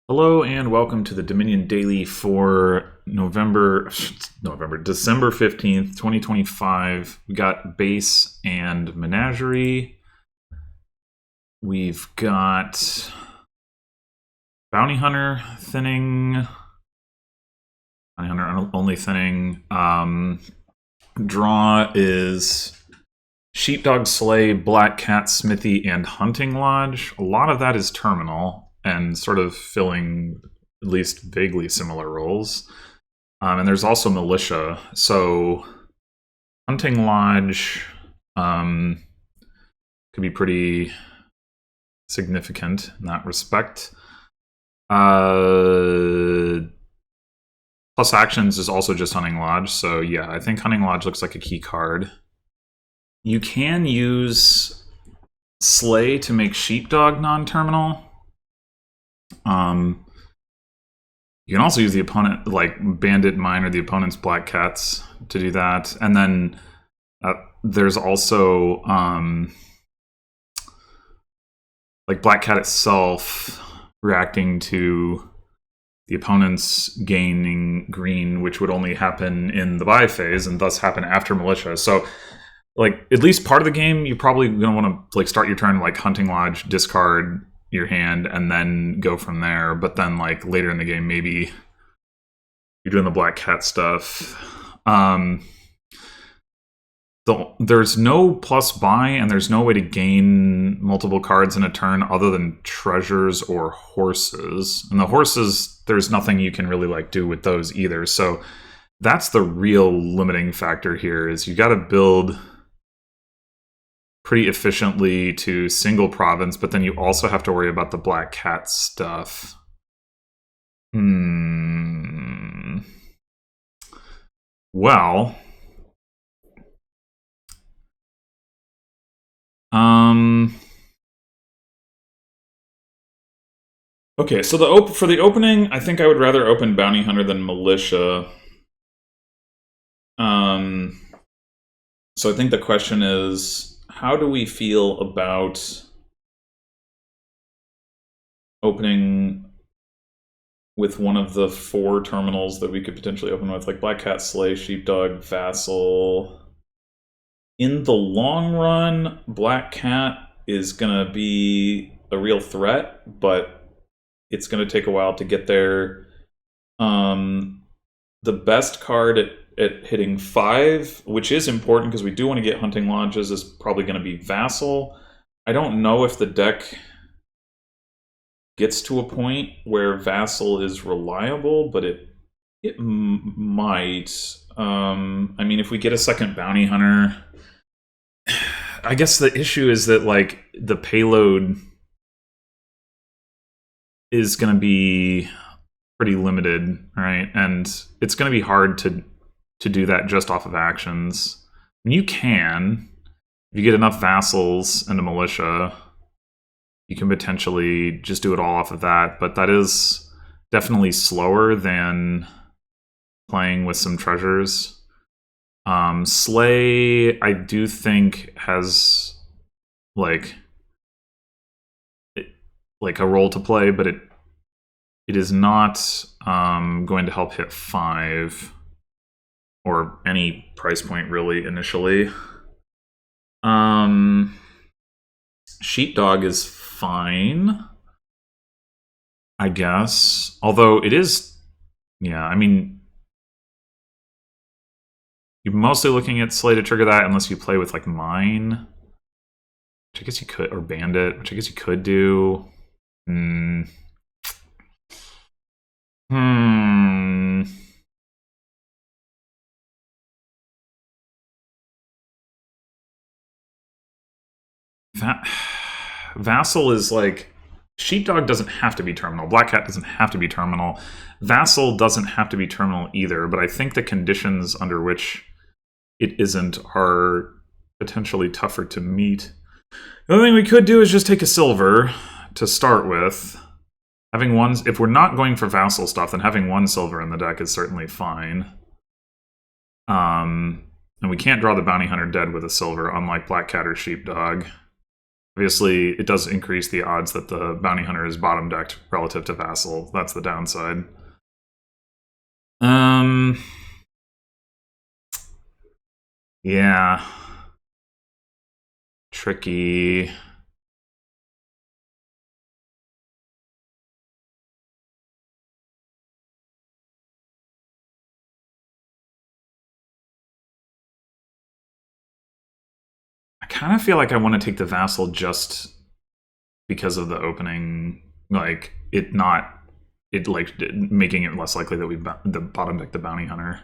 Hello and welcome to the Dominion Daily for December 15th, 2025. We got Base and Menagerie. We've got Bounty Hunter thinning. Bounty Hunter only thinning. Draw is Sheepdog Slay, Black Cat Smithy, and Hunting Lodge. A lot of that is terminal and sort of filling at least vaguely similar roles. And there's also Militia. So Hunting Lodge could be pretty significant in that respect. Plus actions is also just Hunting Lodge. So yeah, I think Hunting Lodge looks like a key card. You can use Slay to make Sheepdog non-terminal. You can also use the opponent, like Bandit Mine or the opponent's Black Cats to do that. And then there's also like Black Cat itself reacting to the opponent's gaining green, which would only happen in the buy phase and thus happen after Militia. So like at least part of the game, you're probably going to want to like start your turn like Hunting Lodge, discard your hand, and then go from there. But then like later in the game, maybe you're doing the Black Cat stuff. There's no plus buy, and there's no way to gain multiple cards in a turn other than treasures or horses. And the horses, there's nothing you can really like do with those either. So that's the real limiting factor here, is you got to build pretty efficiently to single province, but then you also have to worry about the Black Cat stuff. Well, okay, so for the opening, I think I would rather open Bounty Hunter than Militia. So I think the question is, how do we feel about opening with one of the 4 terminals that we could potentially open with, like Black Cat, Slay, Sheepdog, Vassal? In the long run, Black Cat is going to be a real threat, but it's going to take a while to get there. The best card at hitting 5, which is important because we do want to get Hunting Lodges, is probably going to be Vassal. I don't know if the deck gets to a point where Vassal is reliable, but it might. I mean, if we get a second Bounty Hunter, I guess the issue is that like the payload is going to be pretty limited, right? And it's going to be hard to do that just off of actions. And you can, if you get enough vassals and a militia, you can potentially just do it all off of that, but that is definitely slower than playing with some treasures. Slay, I do think, has like a role to play, but it is not going to help hit 5 or any price point really initially. Sheepdog is fine, I guess. Although it is, yeah, I mean, you're mostly looking at Slay to trigger that unless you play with like Mine, which I guess you could, or Bandit, which I guess you could do. Vassal is like, Sheepdog doesn't have to be terminal. Black Cat doesn't have to be terminal. Vassal doesn't have to be terminal either, but I think the conditions under which it isn't are potentially tougher to meet. The other thing we could do is just take a silver to start with. Having one, if we're not going for Vassal stuff, then having 1 silver in the deck is certainly fine. And we can't draw the Bounty Hunter dead with a silver, unlike Black Cat or Sheepdog. Obviously, it does increase the odds that the bounty hunter is bottom decked relative to vassal. That's the downside. Yeah. Tricky. I kind of feel like I want to take the vassal just because of the opening, like making it less likely that we the bottom deck the bounty hunter.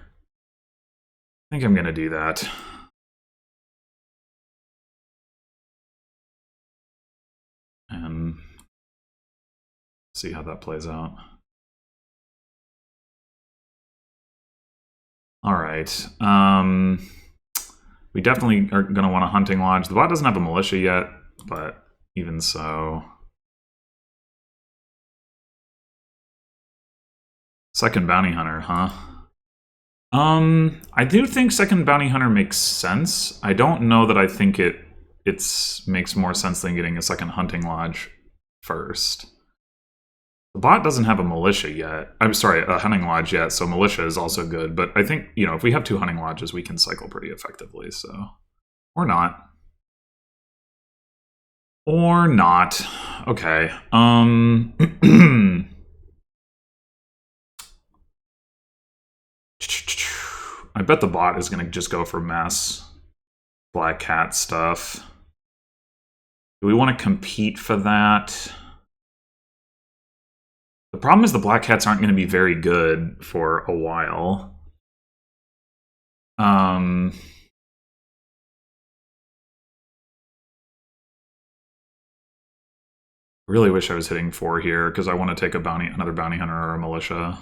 I think I'm gonna do that. And see how that plays out. All right. We definitely are going to want a hunting lodge. The bot doesn't have a militia yet, but even so. Second bounty hunter, huh? I do think second bounty hunter makes sense. I don't know that I think it makes more sense than getting a second hunting lodge first. The bot doesn't have a militia yet. I'm sorry, a hunting lodge yet, so militia is also good. But I think, you know, if we have 2 hunting lodges, we can cycle pretty effectively, so. Or not. Or not. Okay. I bet the bot is going to just go for mass black cat stuff. Do we want to compete for that? The problem is the black cats aren't going to be very good for a while. Really wish I was hitting 4 here because I want to take another bounty hunter or a militia.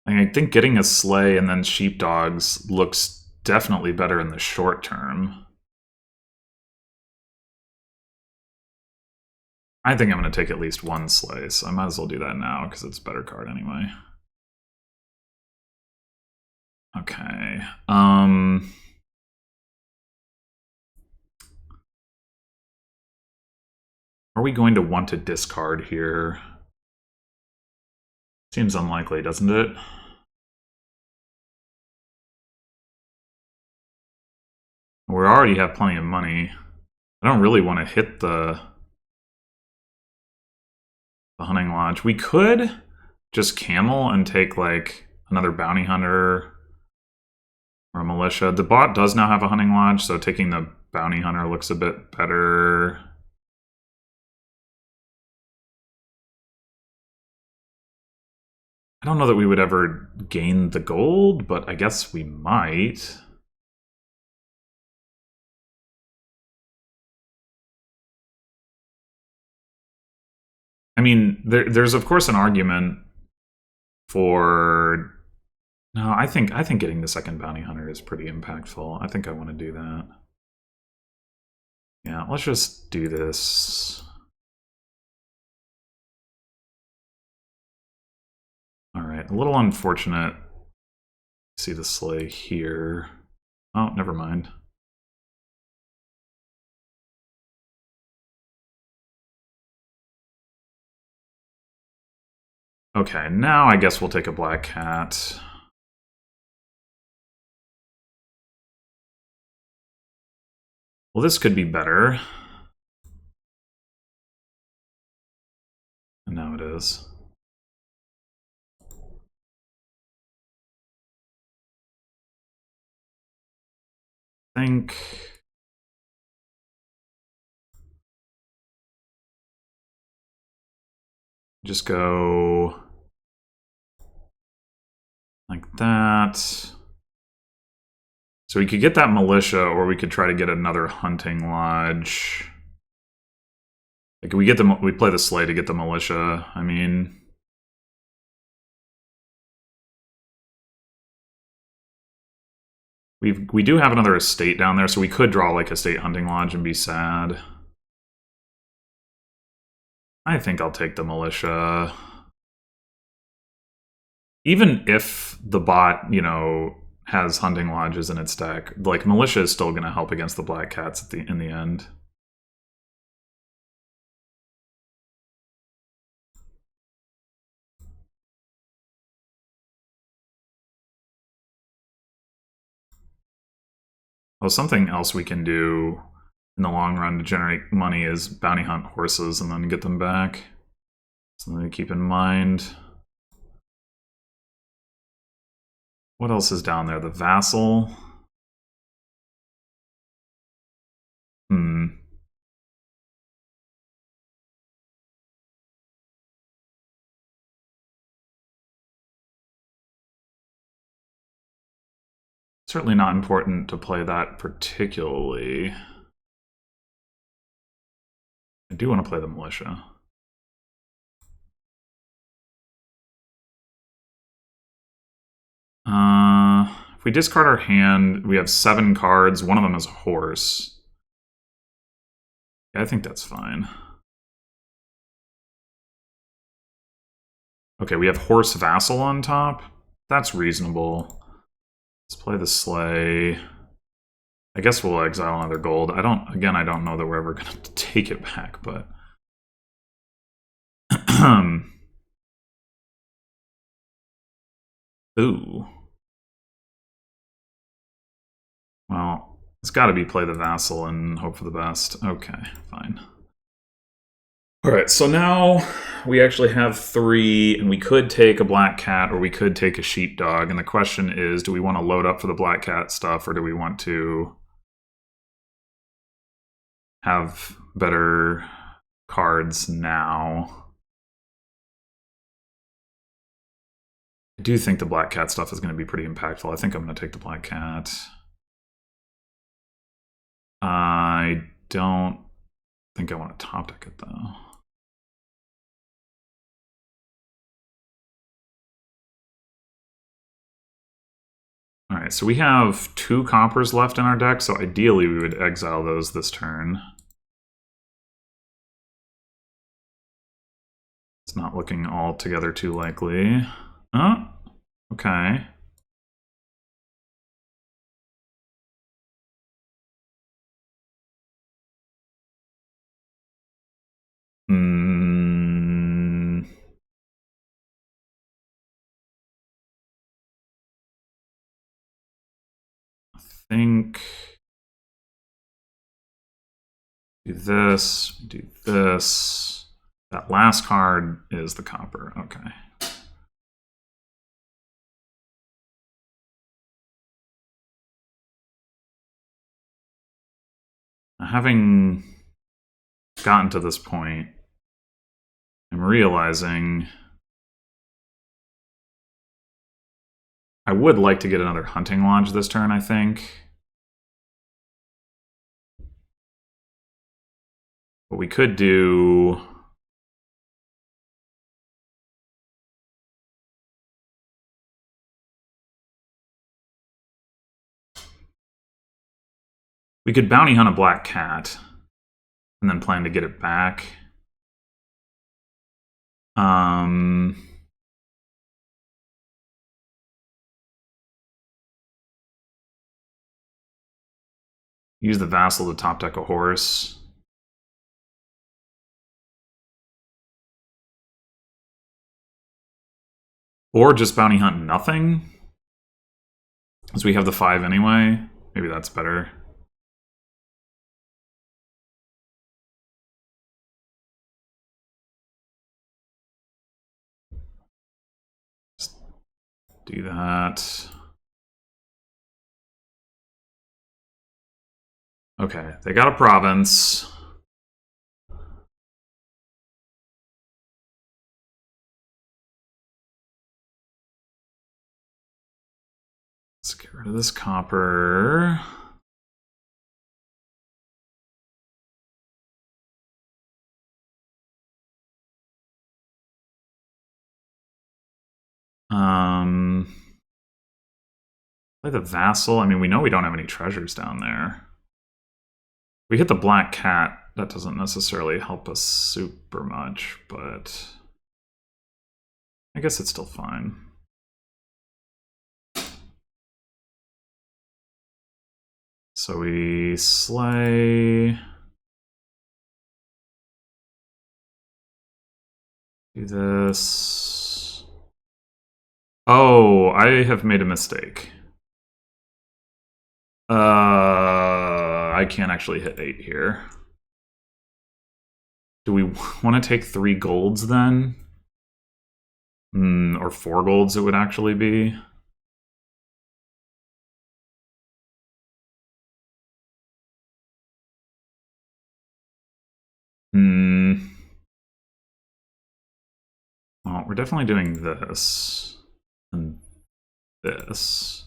I think getting a sleigh and then sheepdogs looks definitely better in the short term. I think I'm going to take at least 1 sleigh, so I might as well do that now because it's a better card anyway. Okay. Are we going to want to discard here? Seems unlikely, doesn't it? We already have plenty of money. I don't really want to hit the hunting lodge. We could just camel and take like another bounty hunter or a militia. The bot does now have a hunting lodge, so taking the bounty hunter looks a bit better. I don't know that we would ever gain the gold, but I guess we might. I mean, there's of course an argument for. No, I think getting the second bounty hunter is pretty impactful. I think I want to do that. Yeah, let's just do this. All right, a little unfortunate. See the sleigh here. Oh, never mind. Okay, now I guess we'll take a black cat. Well, this could be better. And now it is. I think. Just go like that. So we could get that militia, or we could try to get another hunting lodge. Like we play the sleigh to get the militia. I mean, we do have another estate down there, so we could draw like a state hunting lodge and be sad. I think I'll take the militia. Even if the bot, you know, has hunting lodges in its deck, like militia is still going to help against the black cats in the end. Well, something else we can do in the long run to generate money is bounty hunt horses and then get them back. Something to keep in mind. What else is down there? The vassal. Certainly not important to play that particularly. I do want to play the militia. If we discard our hand, we have 7 cards. One of them is a horse. Yeah, I think that's fine. Okay, we have horse vassal on top. That's reasonable. Let's play the sleigh. I guess we'll exile another gold. I don't know that we're ever going to take it back, but... Ooh. Well, it's got to be play the vassal and hope for the best. Okay, fine. Alright, so now we actually have 3, and we could take a black cat or we could take a sheepdog, and the question is, do we want to load up for the black cat stuff, or do we want to have better cards now? I do think the black cat stuff is going to be pretty impactful. I think I'm going to take the black cat. I don't think I want to top deck it, though. Alright, so we have 2 coppers left in our deck, so ideally we would exile those this turn. It's not looking altogether too likely. Oh, okay. I think... do this, do this. That last card is the copper. Okay. Having gotten to this point, I'm realizing I would like to get another hunting lodge this turn, I think. What we could do... we could bounty hunt a black cat and then plan to get it back. Use the vassal to top deck a horse. Or just bounty hunt nothing, as we have the 5 anyway. Maybe that's better. Just do that. Okay, they got a province. Let's get rid of this copper. Play the vassal. I mean, we know we don't have any treasures down there. We hit the black cat. that doesn't necessarily help us super much, but I guess it's still fine. So we slay. Do this. Oh, I have made a mistake. I can't actually hit 8 here. Do we want to take 3 golds then? Or 4 golds it would actually be. Well, we're definitely doing this. And this.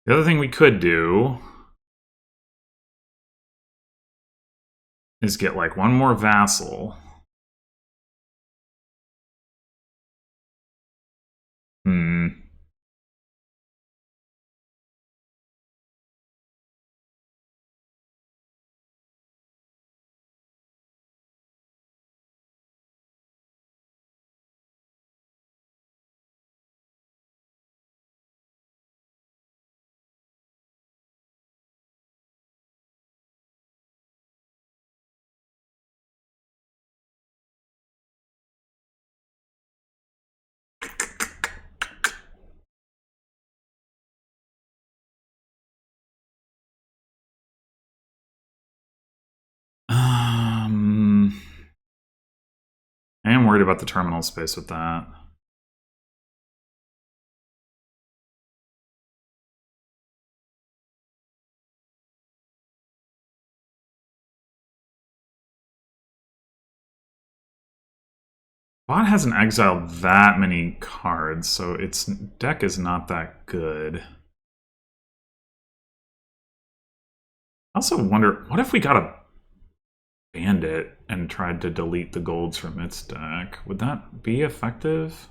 The other thing we could do is get like one more vassal. I am worried about the terminal space with that. Bot hasn't exiled that many cards, so its deck is not that good. I also wonder, what if we got a bandit and tried to delete the golds from its deck? Would that be effective?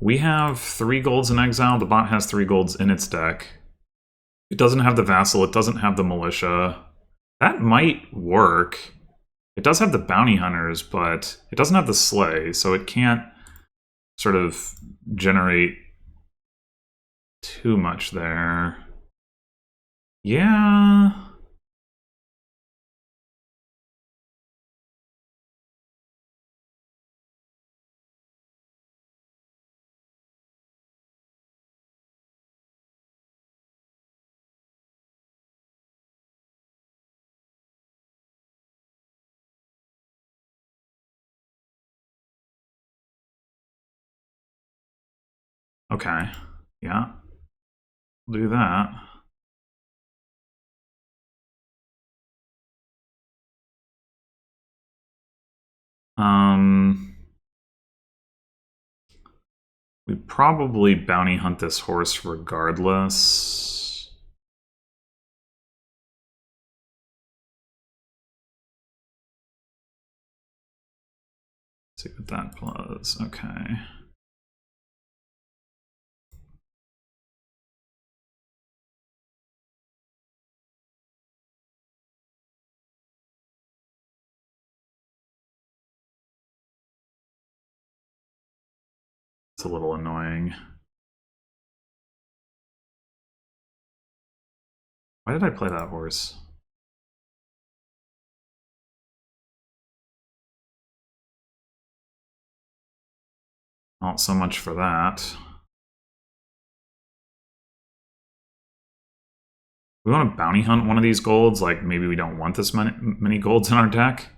We have 3 golds in exile. The bot has 3 golds in its deck. It doesn't have the vassal. It doesn't have the militia. That might work. It does have the bounty hunters, but it doesn't have the slay, so it can't sort of generate too much there. Yeah. Okay. Yeah. We'll do that. We probably bounty hunt this horse regardless. Let's see what that does. Okay. It's a little annoying. Why did I play that horse? Not so much for that. We want to bounty hunt one of these golds. Like, maybe we don't want this many golds in our deck.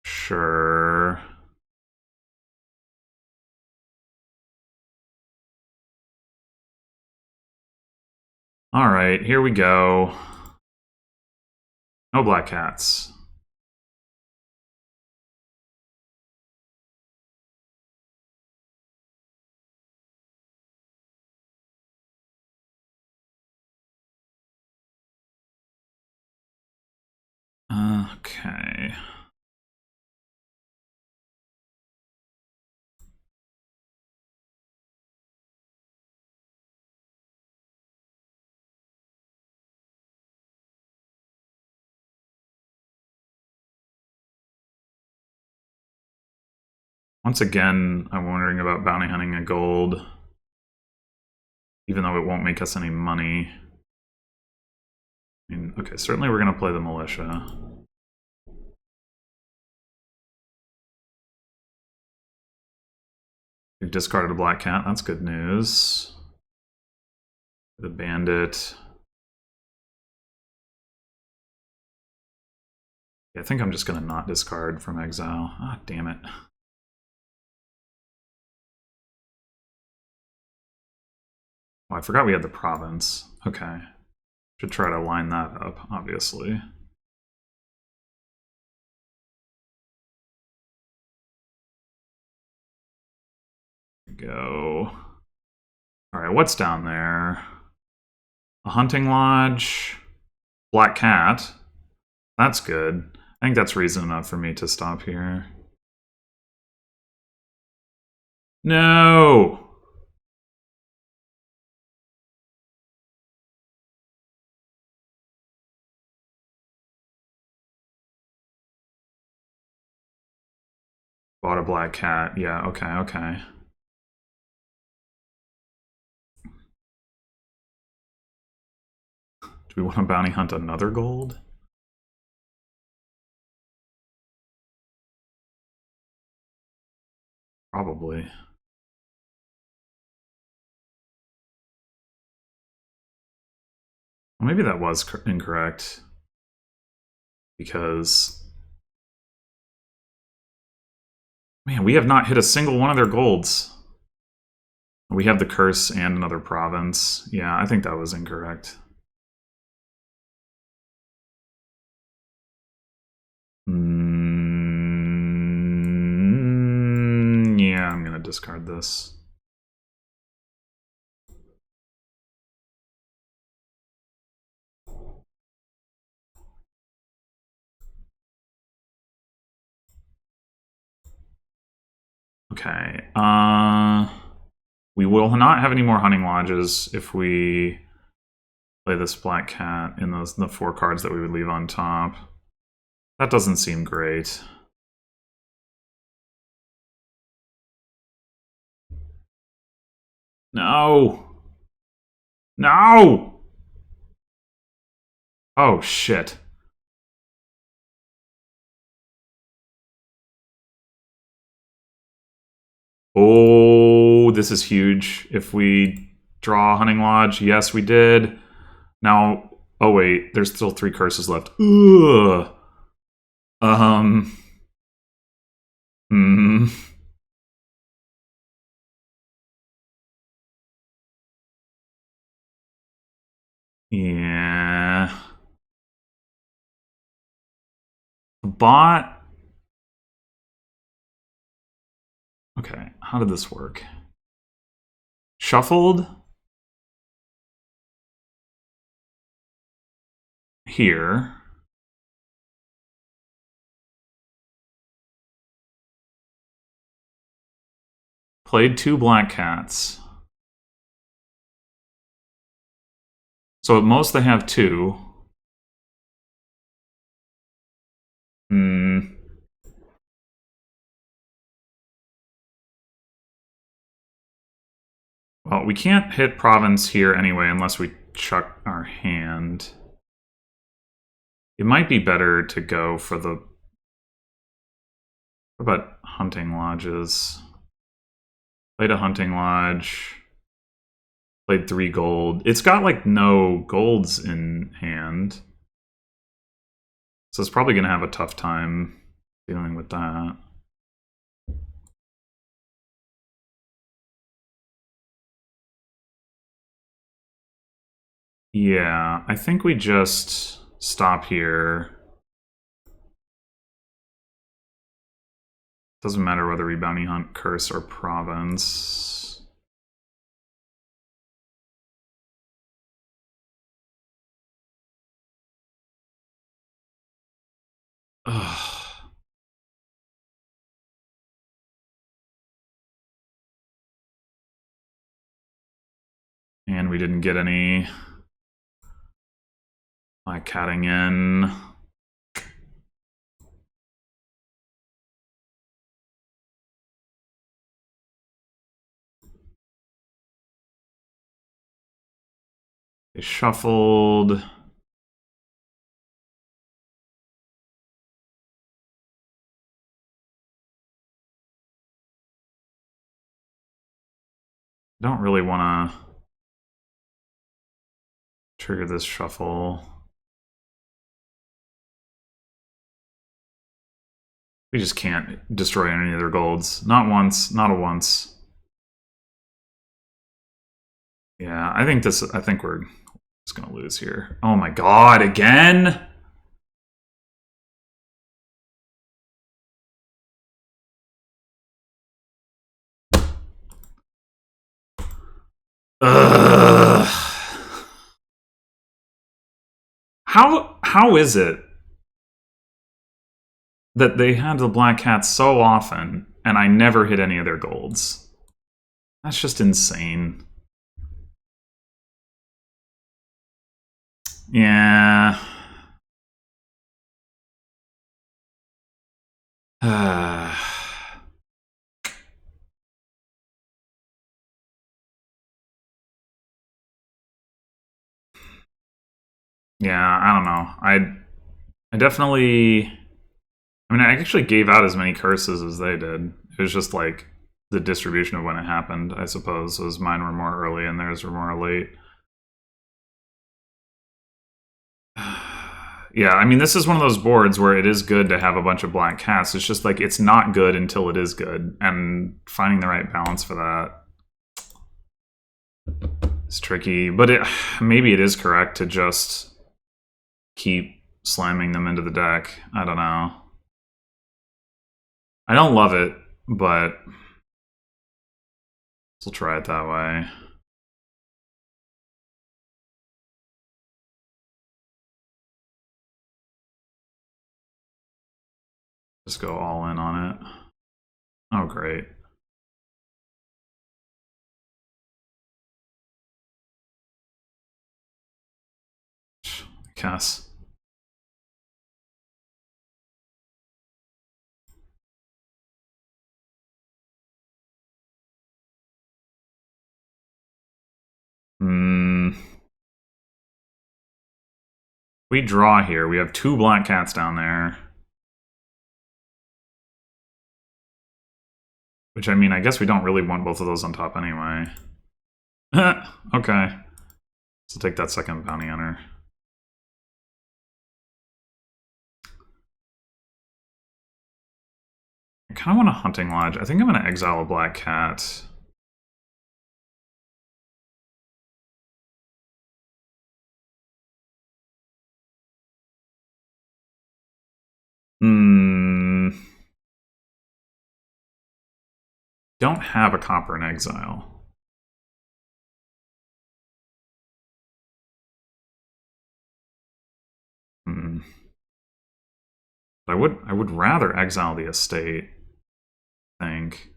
Sure. All right, here we go. No black cats. Okay. Once again, I'm wondering about bounty hunting a gold, even though it won't make us any money. I mean, okay, certainly we're going to play the militia. We've discarded a black cat, that's good news. The bandit. Yeah, I think I'm just going to not discard from exile. Ah, damn it. Oh, I forgot we had the province. Okay. Should try to line that up, obviously. Go. Alright, what's down there? A hunting lodge. Black cat. That's good. I think that's reason enough for me to stop here. No! Bought a black cat. Yeah, okay, okay. Do we want to bounty hunt another gold? Probably. Well, maybe that was incorrect. Because... man, we have not hit a single one of their golds. We have the curse and another province. Yeah, I think that was incorrect. Yeah, I'm gonna discard this. Okay. We will not have any more hunting lodges if we play this black cat in the 4 cards that we would leave on top. That doesn't seem great. No! No! Oh, shit. Oh, this is huge. If we draw a hunting lodge, yes, we did. Now, oh wait, there's still 3 curses left. Ugh. Hmm. Yeah. Bot. Okay, how did this work? Shuffled here. Played 2 black cats. So at most they have 2. Hmm. Well, we can't hit province here anyway unless we chuck our hand. It might be better to go for the... what about hunting lodges? Played a hunting lodge. Played 3 gold. It's got like no golds in hand. So it's probably going to have a tough time dealing with that. Yeah, I think we just stop here. Doesn't matter whether we bounty hunt, curse, or province. Ugh. And we didn't get any black catting in. They shuffled. Don't really want to trigger this shuffle. We just can't destroy any of their golds. Not once, not a once. Yeah, I think we're just gonna lose here. Oh my god, again? Ugh. How is it that they had the black cats so often and I never hit any of their golds? That's just insane. Yeah. Yeah, I don't know. I definitely. I mean, I actually gave out as many curses as they did. It was just like the distribution of when it happened, I suppose, was mine were more early and theirs were more late. Yeah, I mean, this is one of those boards where it is good to have a bunch of black cats. It's just like it's not good until it is good, and finding the right balance for that is tricky. But maybe it is correct to just keep slamming them into the deck. I don't know. I don't love it, but we'll try it that way. Just go all in on it. Oh, great. I guess. We draw here. We have 2 black cats down there. Which, I mean, I guess we don't really want both of those on top anyway. Okay. So take that second bounty on her. I kind of want a hunting lodge. I think I'm going to exile a black cat. Don't have a copper in exile. I would rather exile the estate, I think.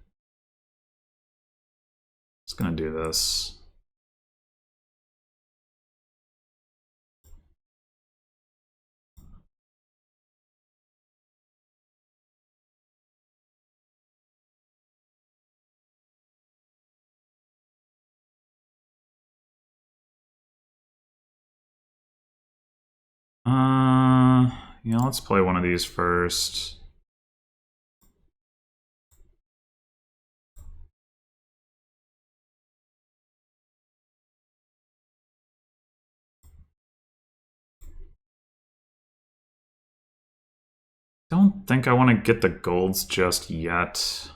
Just gonna do this. Yeah, let's play one of these first. Don't think I want to get the golds just yet.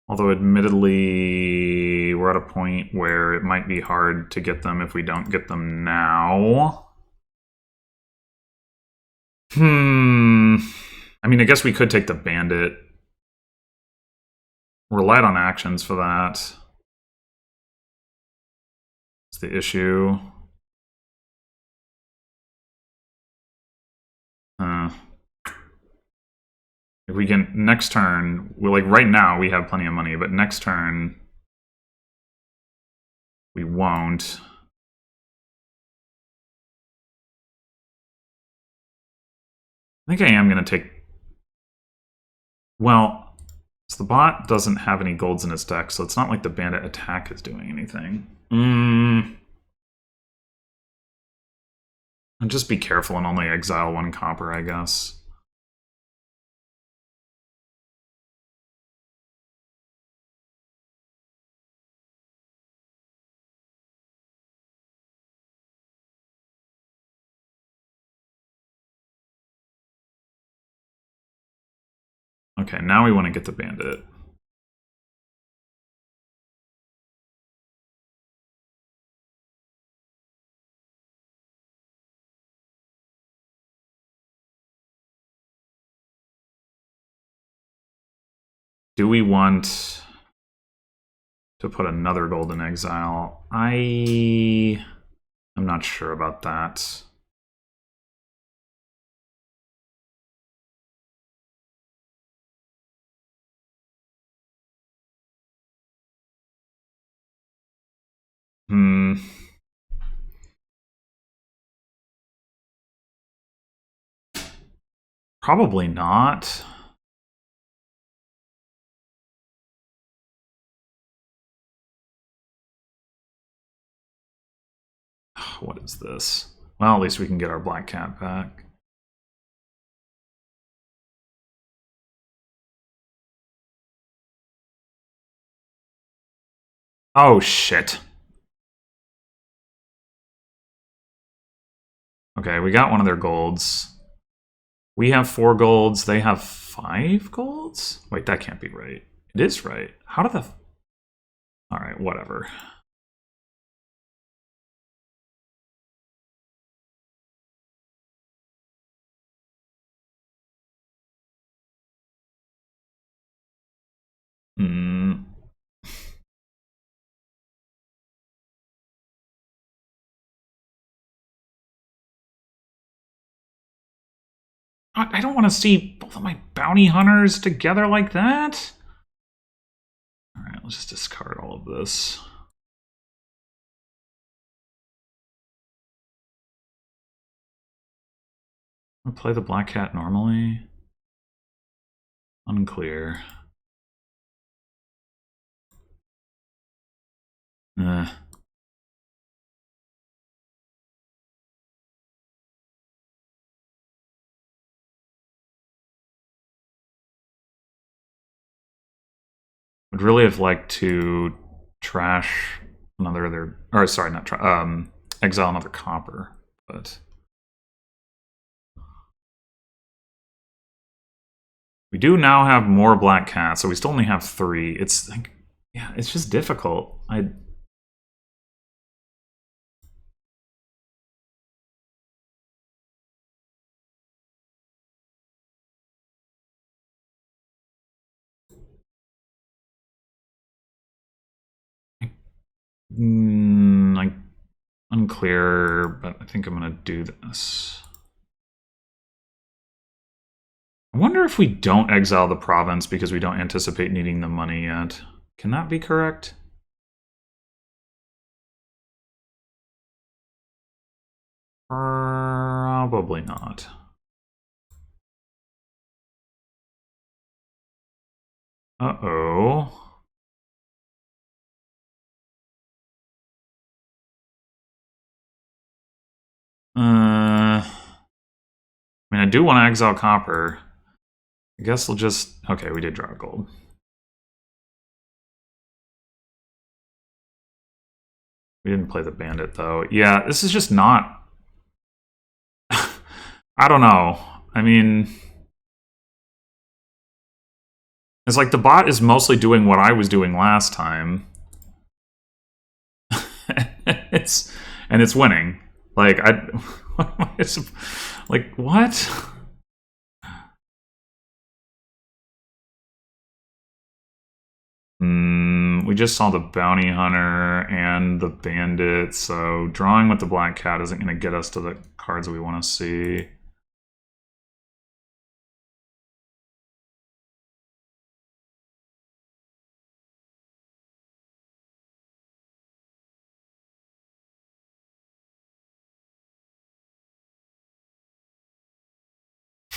Although, admittedly, we're at a point where it might be hard to get them if we don't get them now. I mean, I guess we could take the bandit. We're light on actions for that. It's the issue. If we can, next turn, we're like right now we have plenty of money, but next turn we won't. I think I am going to take... Well, so the bot doesn't have any golds in its deck, so it's not like the bandit attack is doing anything. And just be careful and only exile 1 copper, I guess. Okay, now we want to get the bandit. Do we want to put another golden exile? I'm not sure about that. Probably not. What is this? Well, at least we can get our black cat back. Oh, shit. Okay, we got one of their golds. We have 4 golds. They have 5 golds? Wait, that can't be right. It is right. How did the... Alright, whatever. I don't want to see both of my bounty hunters together like that. Alright, let's just discard all of this. I'll play the black cat normally. Unclear. Would really have liked to trash another other, or sorry, not exile another copper, but we do now have more black cats, so we still only have 3. It's like, yeah, it's just difficult. Like, unclear, but I think I'm gonna do this. I wonder if we don't exile the province because we don't anticipate needing the money yet. Can that be correct? Probably not. Uh-oh. I mean, I do want to exile copper. I guess we'll just... Okay, we did draw gold. We didn't play the bandit, though. Yeah, this is just not... I don't know. I mean... It's like the bot is mostly doing what I was doing last time. And it's winning. Like, like, what? We just saw the bounty hunter and the bandit, so drawing with the black cat isn't going to get us to the cards we want to see.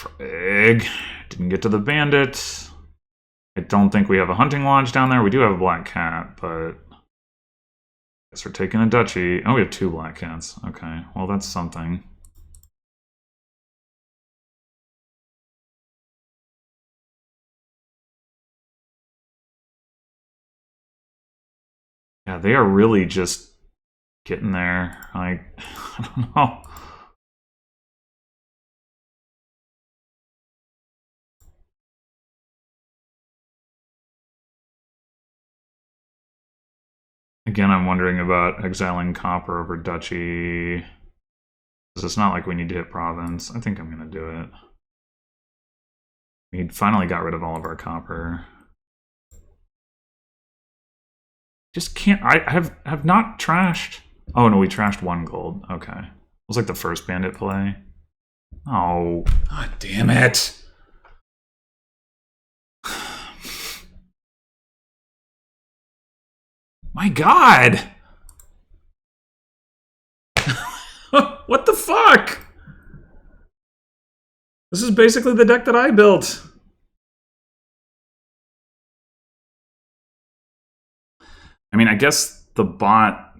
Frig. Didn't get to the bandit. I don't think we have a hunting lodge down there. We do have a black cat, but I guess we're taking a duchy. Oh, we have 2 black cats. Okay, well, that's something. Yeah, they are really just getting there. Like, I don't know. Again, I'm wondering about exiling copper over duchy. Because it's not like we need to hit province. I think I'm going to do it. We finally got rid of all of our copper. Just can't... I have not trashed... Oh, no, we trashed 1 gold. Okay. It was like the first bandit play. Oh, god damn it. My god! What the fuck? This is basically the deck that I built. I mean, I guess the bot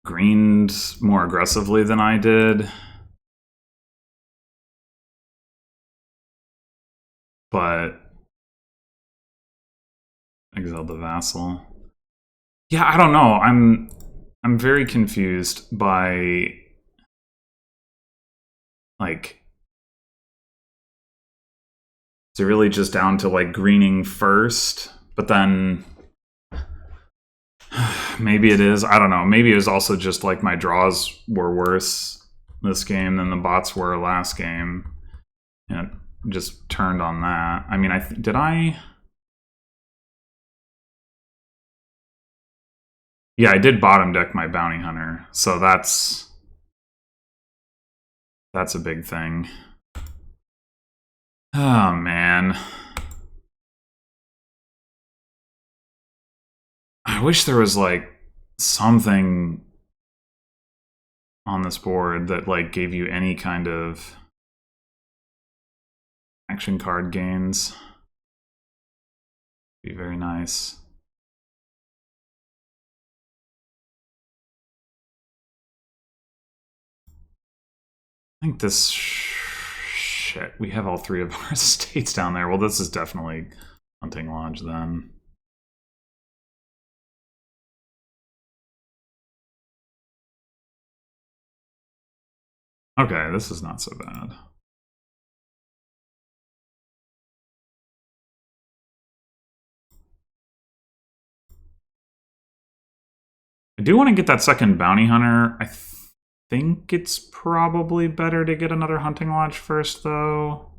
greened more aggressively than I did. But exiled the vassal. Yeah, I don't know. I'm very confused by, like, is it really just down to like greening first? But then maybe it is. I don't know. Maybe it was also just like my draws were worse this game than the bots were last game. And it just turned on that. I mean, did I? Yeah, I did bottom deck my bounty hunter, so that's a big thing. Oh man. I wish there was like something on this board that like gave you any kind of action card gains. Be very nice. I think this shit. We have all 3 of our estates down there. Well, this is definitely hunting lodge then. Okay, this is not so bad. I do want to get that second bounty hunter. I think it's probably better to get another hunting lodge first, though.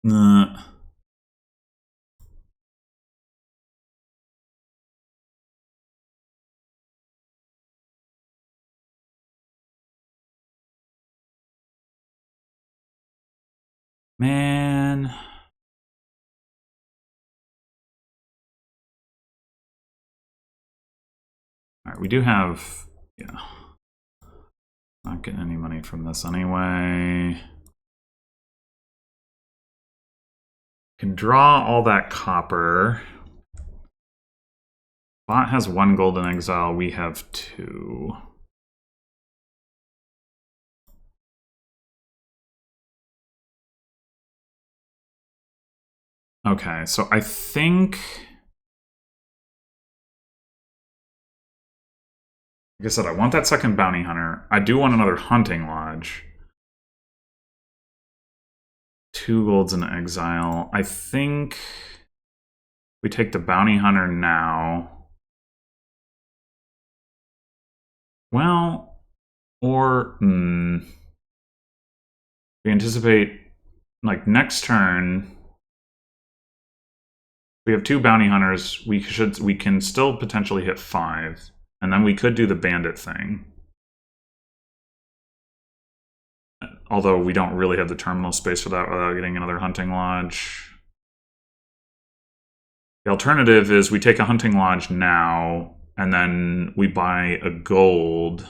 Nah. Man. Alright, we do have... Yeah. Not getting any money from this anyway. Can draw all that copper. Bot has 1 gold in exile. We have 2. Okay, so I think... Like I said, I want that second bounty hunter. I do want another hunting lodge. 2 golds in exile. I think we take the bounty hunter now. Well, or we anticipate like next turn. We have 2 bounty hunters. We can still potentially hit 5, and then we could do the bandit thing. Although we don't really have the terminal space for that without getting another hunting lodge. The alternative is we take a hunting lodge now, and then we buy a gold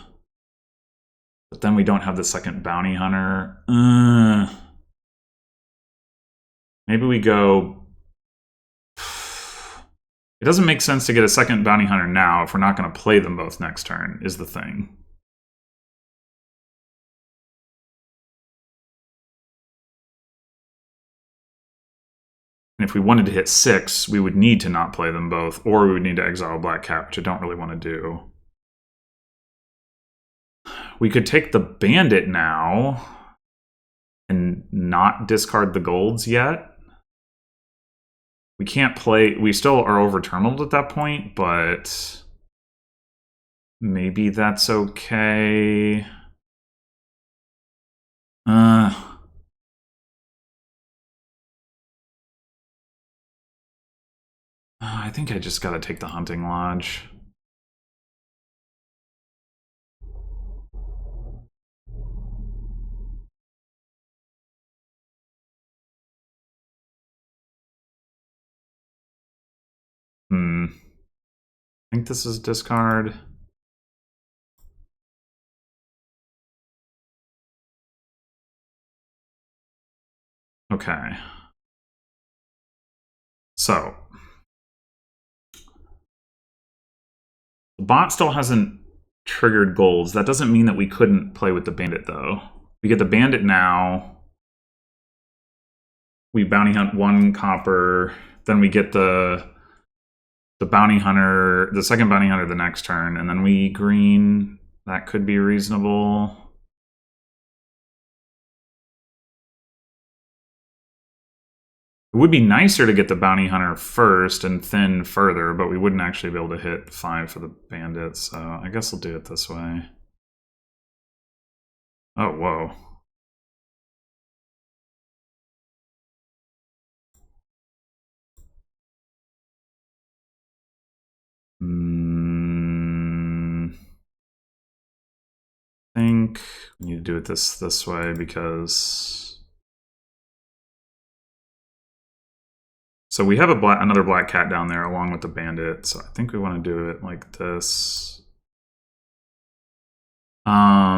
But then we don't have the second bounty hunter. Maybe we go... It doesn't make sense to get a second bounty hunter now if we're not going to play them both next turn, is the thing. And if we wanted to hit 6, we would need to not play them both, or we would need to exile Black Cat, which I don't really want to do. We could take the Bandit now and not discard the golds yet. We can't play... We still are over-terminaled at that point, but maybe that's okay. I think I just gotta take the Hunting Lodge. I think this is discard. Okay. So. The bot still hasn't triggered golds. That doesn't mean that we couldn't play with the Bandit, though. We get the Bandit now. We bounty hunt 1 copper. Then we get the bounty hunter, the second bounty hunter the next turn. And then we green. That could be reasonable. It would be nicer to get the bounty hunter first and thin further, but we wouldn't actually be able to hit 5 for the Bandit, so I guess I'll do it this way. Oh, whoa. I think we need to do it this way because... So we have another Black Cat down there along with the Bandit, so I think we want to do it like this. I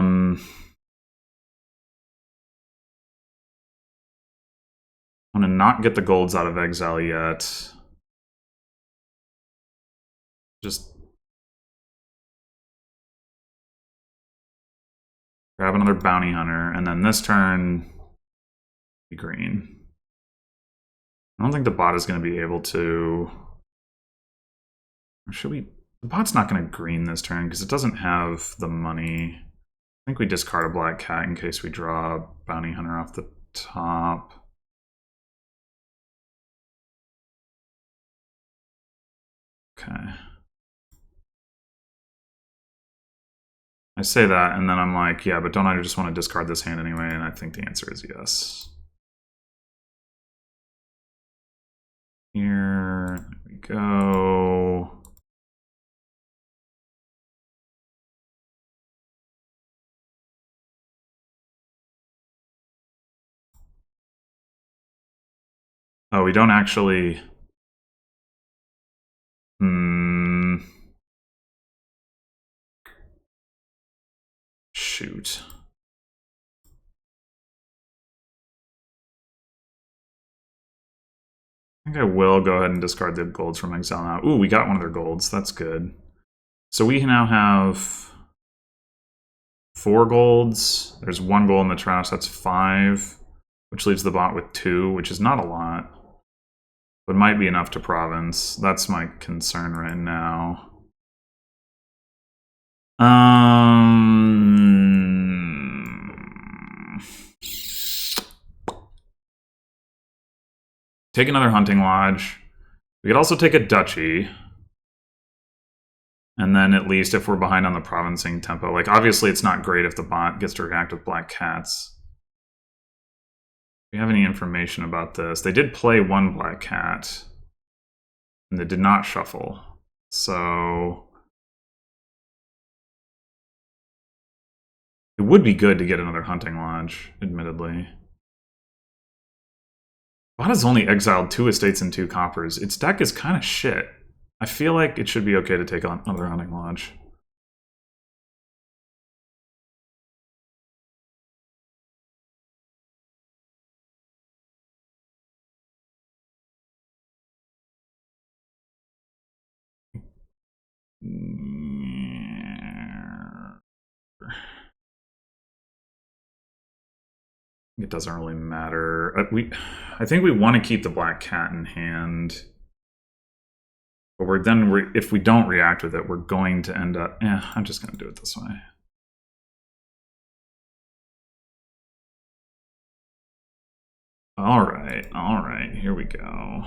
want to not get the golds out of exile yet. Just grab another bounty hunter, and then this turn be green. I don't think the bot is going to be able to... Or should we... The bot's not going to green this turn because it doesn't have the money. I think we discard a Black Cat in case we draw a bounty hunter off the top. Okay. I say that, and then I'm like, yeah, but don't I just want to discard this hand anyway? And I think the answer is yes. Here we go. Oh, we don't actually... Shoot. I think I will go ahead and discard the golds from exile now. Ooh, we got one of their golds. That's good. So we now have 4 golds. There's 1 gold in the trash. That's 5, which leaves the bot with 2, which is not a lot, but might be enough to province. That's my concern right now. Take another Hunting Lodge. We could also take a Duchy. And then at least if we're behind on the provincing tempo, like obviously it's not great if the bot gets to react with Black Cats. Do we have any information about this? They did play 1 Black Cat. And they did not shuffle. So... It would be good to get another Hunting Lodge, admittedly. Bot has only exiled 2 estates and 2 coppers. Its deck is kind of shit. I feel like it should be okay to take on another Hunting Lodge. It doesn't really matter. I think we want to keep the black cat in hand. But if we don't react with it, we're going to end up... I'm just going to do it this way. All right, here we go.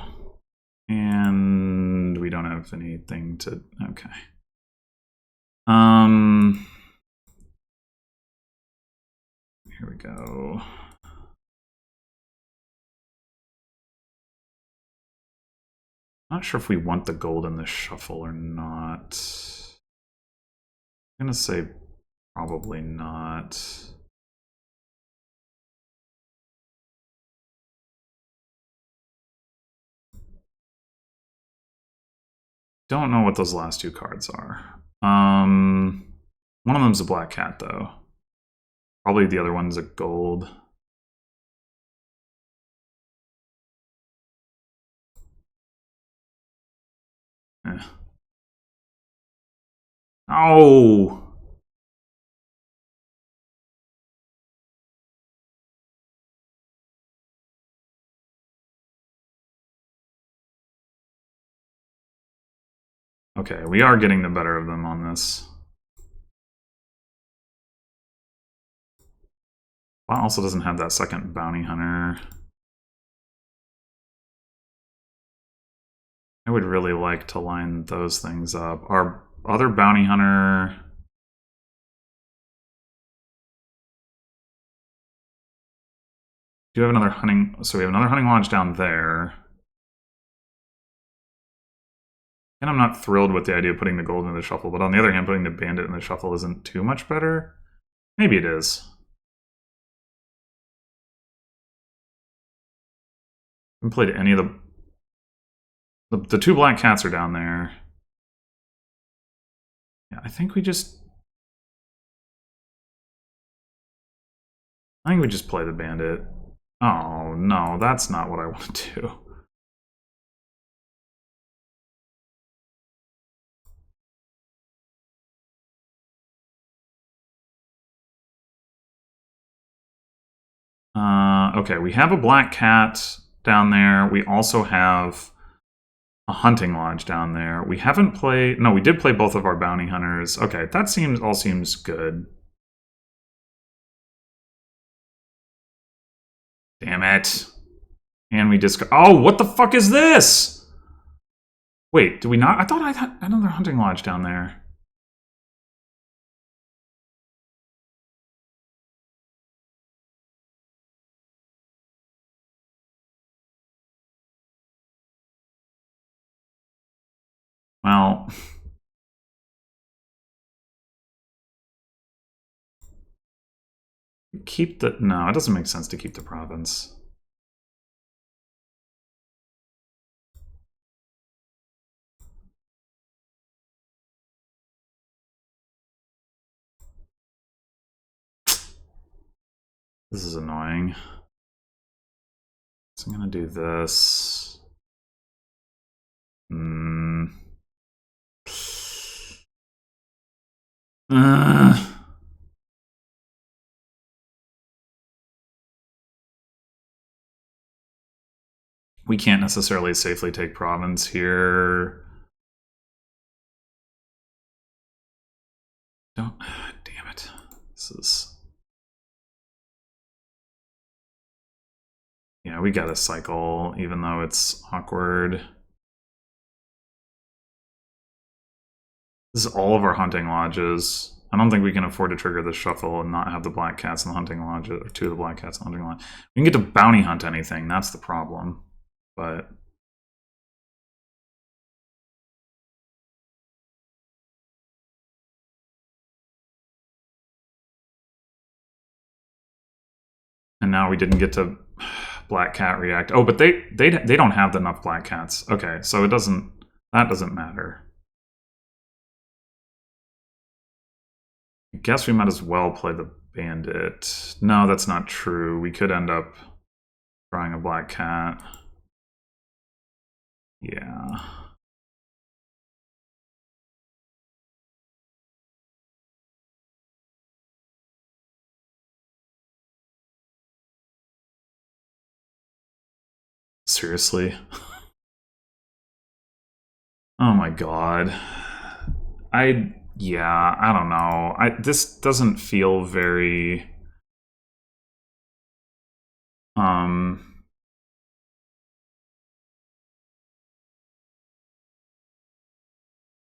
And we don't have anything to... Okay. Here we go. Not sure if we want the gold in the shuffle or not. I'm gonna say probably not. Don't know what those last two cards are. One of them's a black cat, though. Probably the other one's a gold. Oh! Okay, we are getting the better of them on this. Bot also doesn't have that second bounty hunter. I would really like to line those things up. Our other bounty hunter... Do you have another hunting... So we have another hunting lodge down there. And I'm not thrilled with the idea of putting the gold in the shuffle, but on the other hand, putting the bandit in the shuffle isn't too much better. Maybe it is. I haven't played any of the two black cats are down there. Yeah, I think we just play the bandit. Oh, no, that's not what I want to do. Okay, we have a black cat down there. We also have a hunting lodge down there. We haven't played... No, we did play both of our bounty hunters. Okay, that all seems good. Damn it. And we just... Oh, what the fuck is this? Wait, do we not? I thought I had another hunting lodge down there. Well... Keep the... No, it doesn't make sense to keep the province. This is annoying. So I'm gonna do this. We can't necessarily safely take province here. Don't... Damn it. This is... Yeah, we gotta cycle, even though it's awkward. This is all of our hunting lodges. I don't think we can afford to trigger the shuffle and not have the black cats in the hunting lodge, or two of the black cats in the hunting lodge. We can get to bounty hunt anything, that's the problem. But... And now we didn't get to black cat react. Oh, but they don't have enough black cats. Okay, so that doesn't matter. I guess we might as well play the bandit. No, that's not true. We could end up drawing a black cat. Yeah. Seriously. Oh my god. Yeah, I don't know. This doesn't feel very I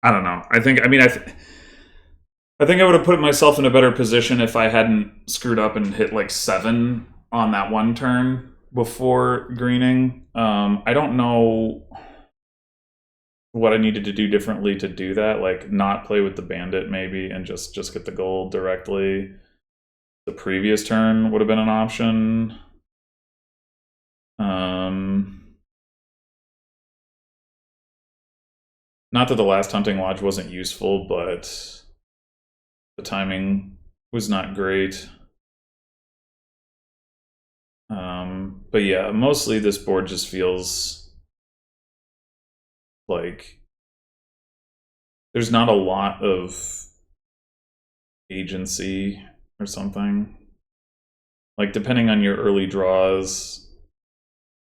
don't know. I think I would have put myself in a better position if I hadn't screwed up and hit like 7 on that one turn before greening. I don't know what I needed to do differently to do that. Like not play with the bandit maybe and just get the gold directly. The previous turn would have been an option. Not that the last hunting lodge wasn't useful, but the timing was not great. But yeah, mostly this board just feels like there's not a lot of agency or something. Like depending on your early draws,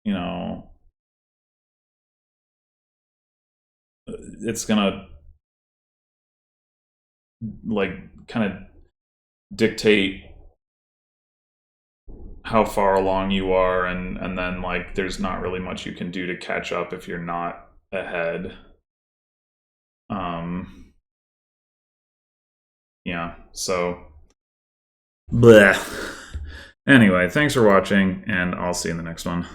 you know, it's gonna like kind of dictate how far along you are, and then like there's not really much you can do to catch up if you're not ahead. Yeah, so bleh. Anyway, thanks for watching, and I'll see you in the next one.